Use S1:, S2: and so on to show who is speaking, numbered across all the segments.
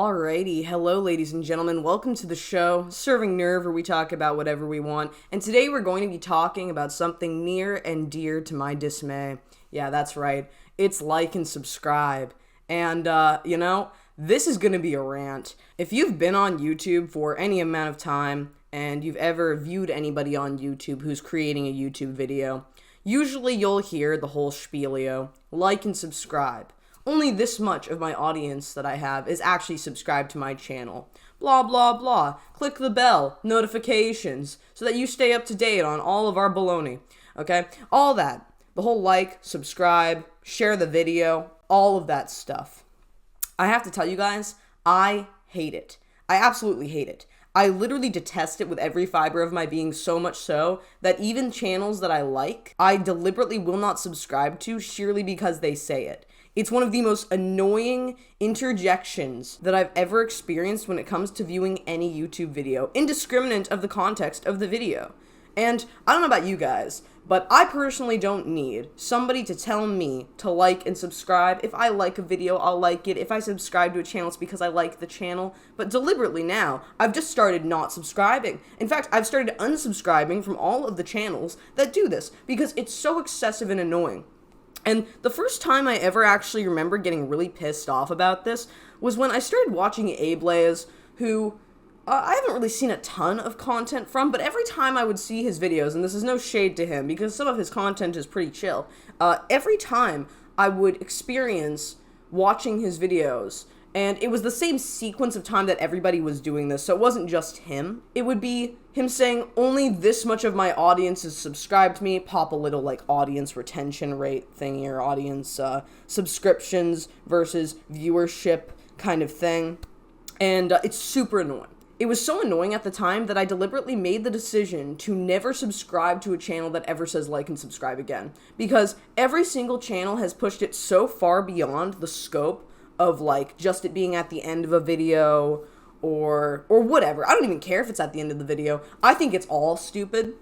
S1: Alrighty, hello ladies and gentlemen, welcome to the show, Serving Nerve, where we talk about whatever we want, and today we're going to be talking about something near and dear to my dismay. Yeah, that's right, it's like and subscribe, and this is going to be a rant. If you've been on YouTube for any amount of time, and you've ever viewed anybody on YouTube who's creating a YouTube video, usually you'll hear the whole spielio, like and subscribe. Only this much of my audience that I have is actually subscribed to my channel. Blah, blah, blah. Click the bell, notifications, so that you stay up to date on all of our baloney. Okay? All that. The whole like, subscribe, share the video, all of that stuff. I have to tell you guys, I hate it. I absolutely hate it. I literally detest it with every fiber of my being, so much so that even channels that I like, I deliberately will not subscribe to sheerly because they say it. It's one of the most annoying interjections that I've ever experienced when it comes to viewing any YouTube video, indiscriminate of the context of the video. And I don't know about you guys, but I personally don't need somebody to tell me to like and subscribe. If I like a video, I'll like it. If I subscribe to a channel, it's because I like the channel. But deliberately now, I've just started not subscribing. In fact, I've started unsubscribing from all of the channels that do this because it's so excessive and annoying. And the first time I ever actually remember getting really pissed off about this was when I started watching Ablaze, who I haven't really seen a ton of content from, but every time I would see his videos, and this is no shade to him because some of his content is pretty chill, every time I would experience watching his videos, and it was the same sequence of time that everybody was doing this, so it wasn't just him. It would be him saying, only this much of my audience is subscribed to me, pop a little, like, audience retention rate thingy, or audience subscriptions versus viewership kind of thing, and it's super annoying. It was so annoying at the time that I deliberately made the decision to never subscribe to a channel that ever says like and subscribe again, because every single channel has pushed it so far beyond the scope of, like, just it being at the end of a video, or whatever. I don't even care if it's at the end of the video. I think it's all stupid.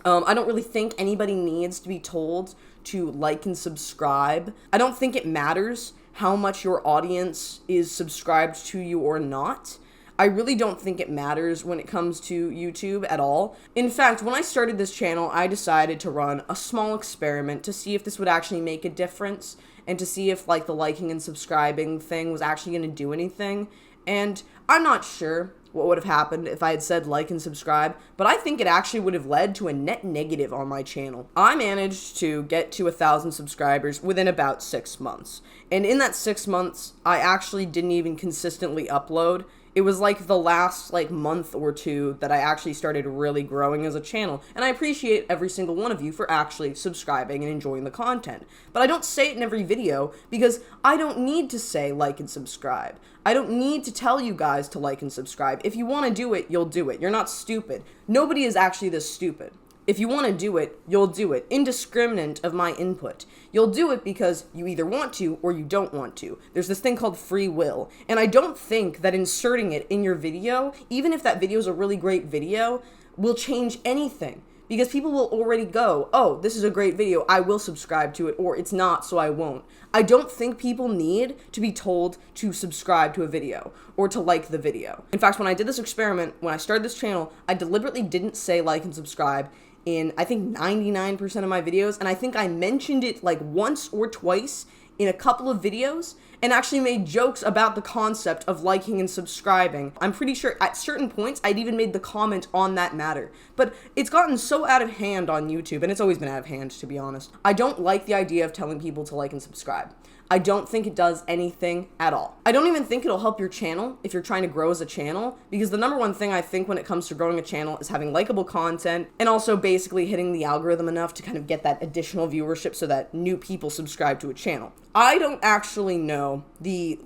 S1: I don't really think anybody needs to be told to like and subscribe. I don't think it matters how much your audience is subscribed to you or not. I really don't think it matters when it comes to YouTube at all. In fact, when I started this channel, I decided to run a small experiment to see if this would actually make a difference, and to see if, like, the liking and subscribing thing was actually going to do anything. And I'm not sure what would have happened if I had said like and subscribe, but I think it actually would have led to a net negative on my channel. I managed to get to 1,000 subscribers within about 6 months. And in that 6 months, I actually didn't even consistently upload. It was like the last, like, month or two that I actually started really growing as a channel, and I appreciate every single one of you for actually subscribing and enjoying the content. But I don't say it in every video because I don't need to say like and subscribe. I don't need to tell you guys to like and subscribe. If you want to do it, you'll do it. You're not stupid. Nobody is actually this stupid. If you want to do it, you'll do it, indiscriminate of my input. You'll do it because you either want to or you don't want to. There's this thing called free will, and I don't think that inserting it in your video, even if that video is a really great video, will change anything. Because people will already go, oh, this is a great video, I will subscribe to it, or it's not, so I won't. I don't think people need to be told to subscribe to a video, or to like the video. In fact, when I did this experiment, when I started this channel, I deliberately didn't say like and subscribe in, I think, 99% of my videos, and I think I mentioned it like once or twice in a couple of videos, and actually made jokes about the concept of liking and subscribing. I'm pretty sure at certain points I'd even made the comment on that matter. But it's gotten so out of hand on YouTube, and it's always been out of hand, to be honest. I don't like the idea of telling people to like and subscribe. I don't think it does anything at all. I don't even think it'll help your channel if you're trying to grow as a channel, because the number one thing I think when it comes to growing a channel is having likable content, and also basically hitting the algorithm enough to kind of get that additional viewership so that new people subscribe to a channel. I don't actually know the,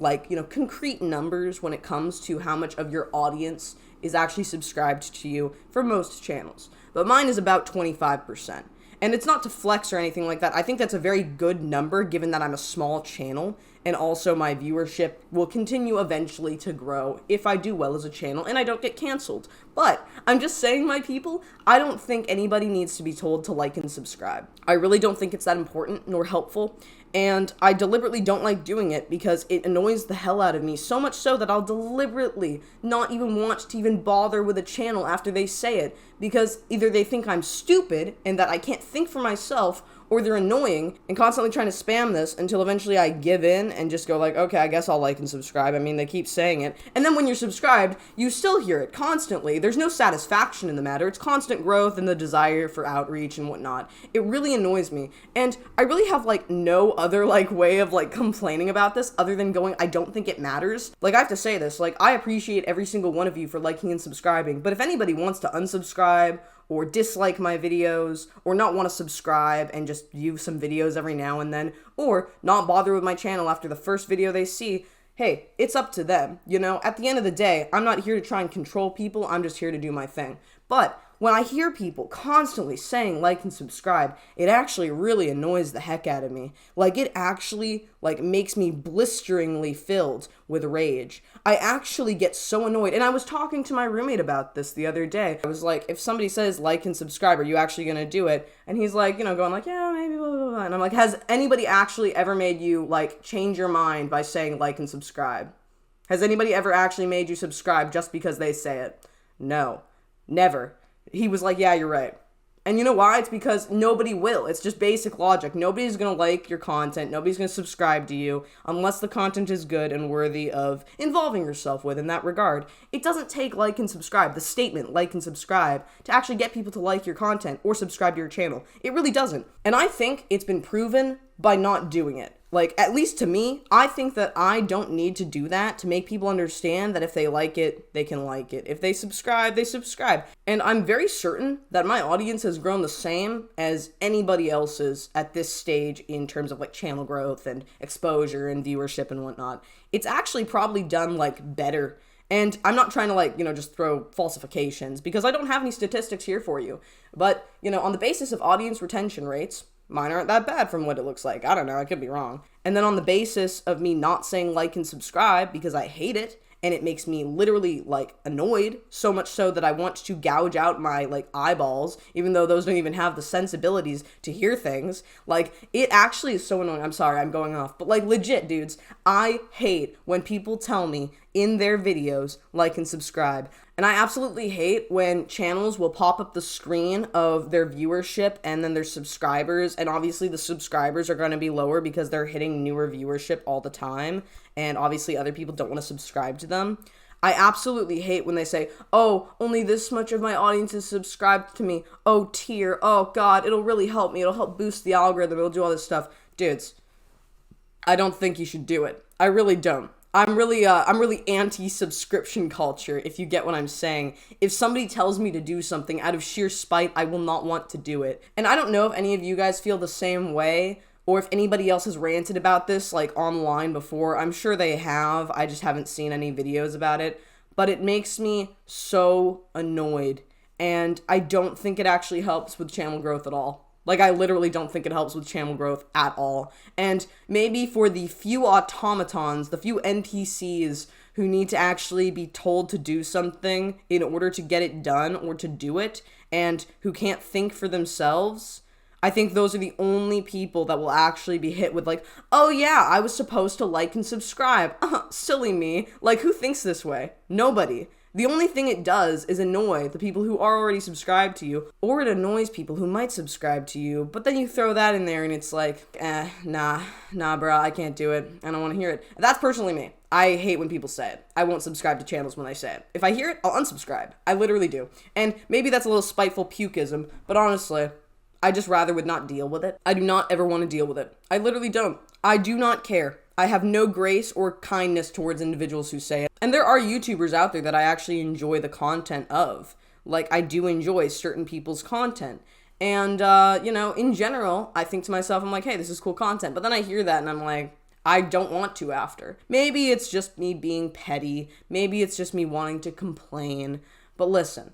S1: concrete numbers when it comes to how much of your audience is actually subscribed to you for most channels, but mine is about 25%. And it's not to flex or anything like that. I think that's a very good number given that I'm a small channel, and also my viewership will continue eventually to grow if I do well as a channel and I don't get canceled. But I'm just saying, my people, I don't think anybody needs to be told to like and subscribe. I really don't think it's that important nor helpful. And I deliberately don't like doing it because it annoys the hell out of me, so much so that I'll deliberately not even want to even bother with a channel after they say it, because either they think I'm stupid and that I can't think for myself, or they're annoying and constantly trying to spam this until eventually I give in and just go like, okay, I guess I'll like and subscribe. I mean, they keep saying it. And then when you're subscribed, you still hear it constantly. There's no satisfaction in the matter. It's constant growth and the desire for outreach and whatnot. It really annoys me. And I really have like no other like way of like complaining about this other than going, I don't think it matters. Like, I have to say this, like, I appreciate every single one of you for liking and subscribing, but if anybody wants to unsubscribe or dislike my videos, or not want to subscribe and just view some videos every now and then, or not bother with my channel after the first video they see, hey, it's up to them, you know? At the end of the day, I'm not here to try and control people, I'm just here to do my thing. But when I hear people constantly saying like and subscribe, it actually really annoys the heck out of me. Like, it actually, like, makes me blisteringly filled with rage. I actually get so annoyed. And I was talking to my roommate about this the other day. I was like, if somebody says like and subscribe, are you actually gonna do it? And he's like, you know, going like, yeah, maybe, blah, blah, blah. And I'm like, has anybody actually ever made you, like, change your mind by saying like and subscribe? Has anybody ever actually made you subscribe just because they say it? No. Never. He was like, yeah, you're right. And you know why? It's because nobody will. It's just basic logic. Nobody's going to like your content. Nobody's going to subscribe to you unless the content is good and worthy of involving yourself with in that regard. It doesn't take like and subscribe, the statement like and subscribe, to actually get people to like your content or subscribe to your channel. It really doesn't. And I think it's been proven by not doing it. Like, at least to me, I think that I don't need to do that to make people understand that if they like it, they can like it. If they subscribe, they subscribe. And I'm very certain that my audience has grown the same as anybody else's at this stage in terms of, like, channel growth and exposure and viewership and whatnot. It's actually probably done, like, better. And I'm not trying to, like, you know, just throw falsifications, because I don't have any statistics here for you. But, you know, on the basis of audience retention rates, mine aren't that bad from what it looks like. I don't know, I could be wrong. And then on the basis of me not saying like and subscribe because I hate it, and it makes me literally, like, annoyed, so much so that I want to gouge out my, like, eyeballs, even though those don't even have the sensibilities to hear things. Like, it actually is so annoying. I'm sorry, I'm going off. But, like, legit, dudes, I hate when people tell me in their videos, like and subscribe. And I absolutely hate when channels will pop up the screen of their viewership and then their subscribers, and obviously the subscribers are going to be lower because they're hitting newer viewership all the time, and obviously other people don't want to subscribe to them. I absolutely hate when they say, oh, only this much of my audience is subscribed to me. Oh, tier. Oh, God, it'll really help me. It'll help boost the algorithm. It'll do all this stuff. Dudes, I don't think you should do it. I really don't. I'm really anti-subscription culture, if you get what I'm saying. If somebody tells me to do something out of sheer spite, I will not want to do it. And I don't know if any of you guys feel the same way, or if anybody else has ranted about this, like, online before. I'm sure they have. I just haven't seen any videos about it. But it makes me so annoyed. And I don't think it actually helps with channel growth at all. Like, I literally don't think it helps with channel growth at all. And maybe for the few automatons, the few NPCs who need to actually be told to do something in order to get it done or to do it, and who can't think for themselves, I think those are the only people that will actually be hit with, like, oh yeah, I was supposed to like and subscribe. Silly me. Like, who thinks this way? Nobody. The only thing it does is annoy the people who are already subscribed to you, or it annoys people who might subscribe to you, but then you throw that in there and it's like, nah, bro, I can't do it. I don't want to hear it. That's personally me. I hate when people say it. I won't subscribe to channels when they say it. If I hear it, I'll unsubscribe. I literally do. And maybe that's a little spiteful pukeism, but honestly, I just rather would not deal with it. I do not ever want to deal with it. I literally don't. I do not care. I have no grace or kindness towards individuals who say it. And there are YouTubers out there that I actually enjoy the content of. Like, I do enjoy certain people's content. And, you know, in general, I think to myself, I'm like, hey, this is cool content. But then I hear that and I'm like, I don't want to after. Maybe it's just me being petty. Maybe it's just me wanting to complain. But listen,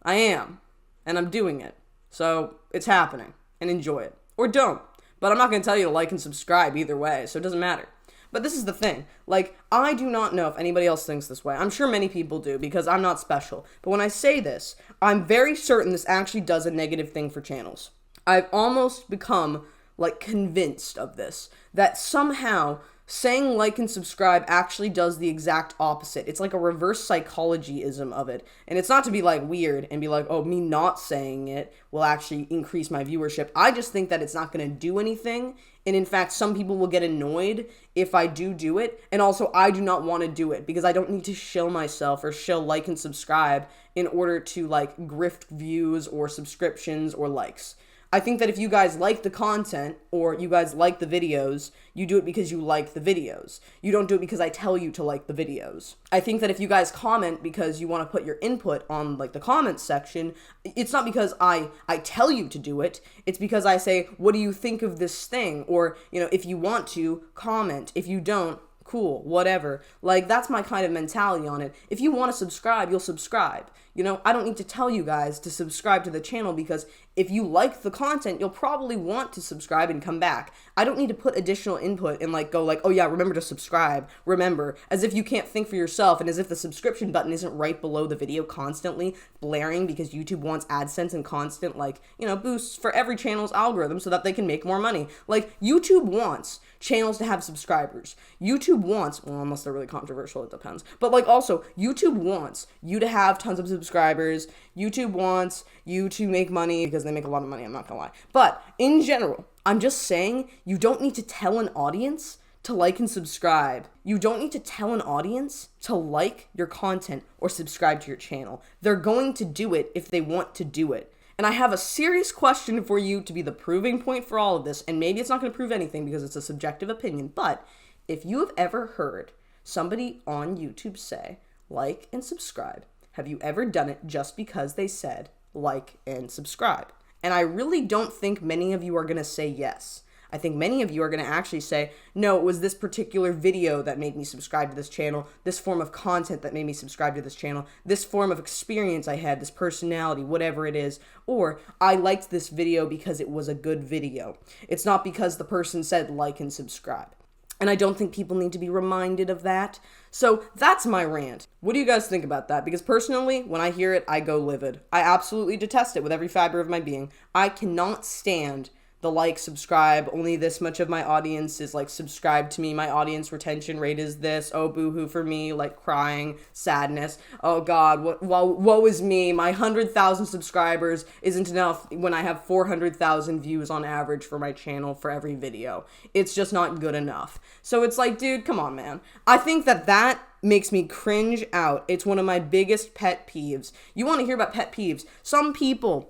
S1: I am. And I'm doing it. So it's happening. And enjoy it. Or don't. But I'm not going to tell you to like and subscribe either way, so it doesn't matter. But this is the thing. Like, I do not know if anybody else thinks this way. I'm sure many people do, because I'm not special. But when I say this, I'm very certain this actually does a negative thing for channels. I've almost become like convinced of this, that somehow saying like and subscribe actually does the exact opposite. It's like a reverse psychologyism of it. And it's not to be like weird and be like, oh, me not saying it will actually increase my viewership. I just think that it's not going to do anything. And in fact, some people will get annoyed if I do it. And also, I do not want to do it because I don't need to shill myself or shill like and subscribe in order to like grift views or subscriptions or likes. I think that if you guys like the content or you guys like the videos, you do it because you like the videos. You don't do it because I tell you to like the videos. I think that if you guys comment because you want to put your input on like the comments section, it's not because I tell you to do it. It's because I say, what do you think of this thing? Or, you know, if you want to, comment. If you don't, cool, whatever. Like, that's my kind of mentality on it. If you want to subscribe, you'll subscribe. You know, I don't need to tell you guys to subscribe to the channel because if you like the content, you'll probably want to subscribe and come back. I don't need to put additional input and like go like, oh yeah, remember to subscribe, remember, as if you can't think for yourself and as if the subscription button isn't right below the video constantly blaring because YouTube wants AdSense and constant like, you know, boosts for every channel's algorithm so that they can make more money. Like, YouTube wants channels to have subscribers. YouTube wants, well, unless they're really controversial, it depends. But like also, YouTube wants you to have tons of subscribers. YouTube wants you to make money because they make a lot of money, I'm not gonna lie. But in general, I'm just saying you don't need to tell an audience to like and subscribe. You don't need to tell an audience to like your content or subscribe to your channel. They're going to do it if they want to do it. And I have a serious question for you to be the proving point for all of this, and maybe it's not going to prove anything because it's a subjective opinion, but if you have ever heard somebody on YouTube say, like and subscribe, have you ever done it just because they said, like and subscribe? And I really don't think many of you are going to say yes. I think many of you are going to actually say, no, it was this particular video that made me subscribe to this channel, this form of content that made me subscribe to this channel, this form of experience I had, this personality, whatever it is, or I liked this video because it was a good video. It's not because the person said like and subscribe. And I don't think people need to be reminded of that. So that's my rant. What do you guys think about that? Because personally, when I hear it, I go livid. I absolutely detest it with every fiber of my being. I cannot stand the like, subscribe, only this much of my audience is like subscribed to me, my audience retention rate is this, oh boo-hoo for me, like crying, sadness, oh god, woe is me, my 100,000 subscribers isn't enough when I have 400,000 views on average for my channel for every video. It's just not good enough. So it's like, dude, come on, man. I think that makes me cringe out. It's one of my biggest pet peeves. You want to hear about pet peeves? Some people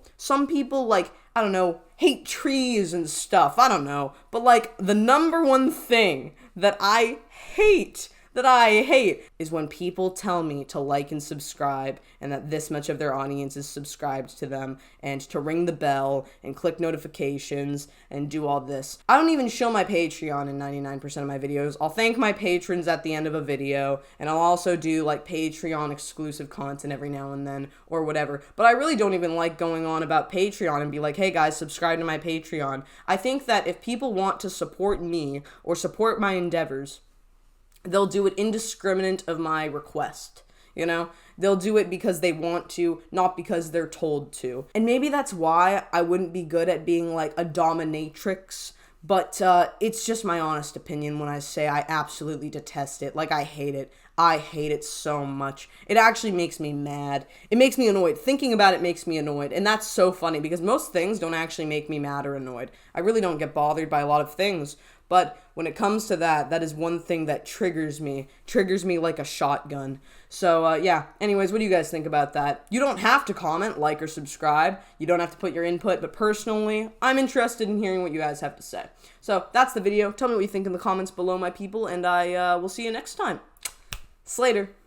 S1: like, I don't know, hate trees and stuff. I don't know. But like the number one thing that I hate is when people tell me to like and subscribe and that this much of their audience is subscribed to them and to ring the bell and click notifications and do all this. I don't even show my Patreon in 99% of my videos. I'll thank my patrons at the end of a video, and I'll also do like Patreon exclusive content every now and then or whatever. But I really don't even like going on about Patreon and be like, hey guys, subscribe to my Patreon. I think that if people want to support me or support my endeavors, they'll do it indiscriminate of my request, you know? They'll do it because they want to, not because they're told to. And maybe that's why I wouldn't be good at being like a dominatrix, but it's just my honest opinion when I say I absolutely detest it. Like, I hate it. I hate it so much. It actually makes me mad. It makes me annoyed. Thinking about it makes me annoyed. And that's so funny because most things don't actually make me mad or annoyed. I really don't get bothered by a lot of things. But when it comes to that is one thing that triggers me like a shotgun. So, yeah. Anyways, what do you guys think about that? You don't have to comment, like, or subscribe. You don't have to put your input, but personally, I'm interested in hearing what you guys have to say. So, that's the video. Tell me what you think in the comments below, my people, and I will see you next time. Slater.